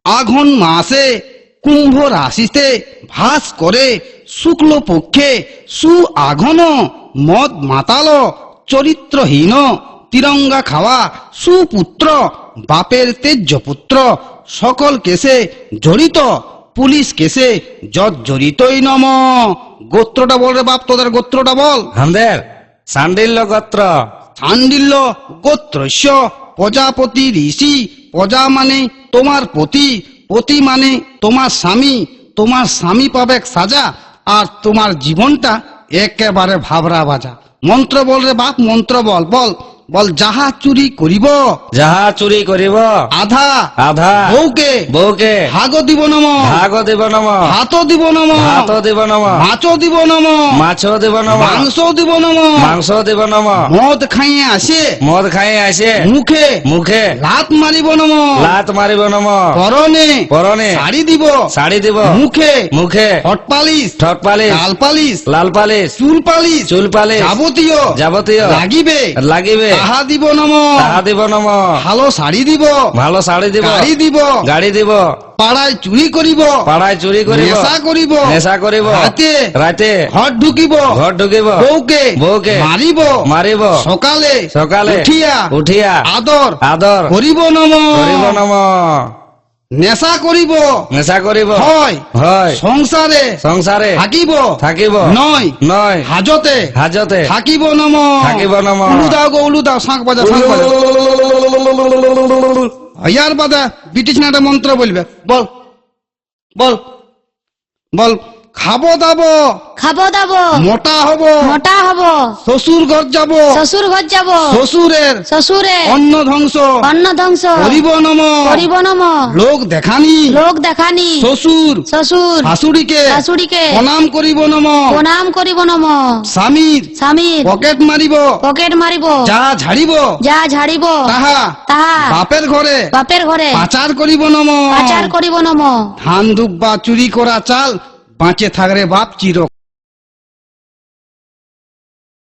আঘন মাসে কুম্ভ রাশিতে ভাস করে শুক্ল পক্ষে সুআঘন মদ মাতাল চরিত্রহীন তিরঙ্গা খাওয়া সুপুত্র বাপের তেজ্য পুত্র সকল কেসে জড়িত পুলিশ কেসে জর্জরিতই নম। গোত্রটা বল রে বাপ, তোদের গোত্রটা বল। আমাদের সান্ডিল্য গোত্র। সান্ডিল্য গোত্রস্য প্রজাপতি ঋষি। প্রজা মানে তোমার পতি, পতি মানে তোমার স্বামী। তোমার স্বামী পাবে সাজা, আর তোমার জীবনটা একেবারে ভাবরা বাজা। মন্ত্র বল রে বাপ, মন্ত্র বল বল বল। যাহা চুরি করিব যাহা চুরি করিব আধা আধা বউকে বউকে ভাগ দিব নম। ভাগ দিব নম। ভাত দিব নম। ভাত দিব নম। মাছ দিব নম। মাছ দিব নম। মাংস দিব নম। মাংস দিব নম। মদ খাইয়ে আসে মদ খাই আসে মুখে মুখে লাত মারিব নম। লাত মারিব নম। পরনে পরনে শাড়ি দিব। শাড়ি দিব মুখে মুখে হট পালিশ ঠট পালিশ লাল পালিশ লাল পালিশ চুল পালিশ চুল পালিশ যাবতীয় যাবতীয় লাগিবে লাগিবে তাহা দিব নম। তাহা দিব নম। ভালো শাড়ি দিব। ভালো শাড়ি দিব গাড়ি দিব। গাড়ি দিব পাড়ায় চুরি করিব। পাড়ায় চুরি করিব নেশা করিব। নেশা করিব রাতে রাতে ঘর ঢুকিব। ঘর ঢুকিব বউকে বউকে মারিব। মারিব সকালে সকালে উঠিয়া উঠিয়া আদর আদর করিব নম। করিব নম। নেশা করিব নেশা করিব হয় হয় সংসারে সংসারে থাকিব থাকিব নয় নয় হাজতে হাজতে থাকিব নম। থাকিব নম। উলু দাও গো উলু দাও, শাঁখ বাজা শাঁখ বাজা। ইয়ার বাদা ব্রিটিশ নাটে মন্ত্র বলবে। বল বল বল। খাবো দাবো খাবো দাবো মোটা হব মোটা হব শ্বশুর ঘর যাব শ্বশুর ঘর যাব শ্বশুরের শ্বশুরে অন্ন ধ্বংস অন্ন ধ্বংস করিব নম। করিব নম। লোক দেখানি লোক দেখানি শ্বশুর শ্বশুর শাশুড়িকে শাশুড়িকে প্রণাম করিব নম। প্রণাম করিব নম। স্বামীর স্বামীর পকেট মারিব পকেট মারিব যা ঝাড়িব যা ঝাড়িব তাহা তাহা বাপের ঘরে বাপের ঘরে পাচার করিব নম। পাচার করিব নম। ধান দুব্বা চুরি করা চাল বাঁচে থাকরে বাপ চির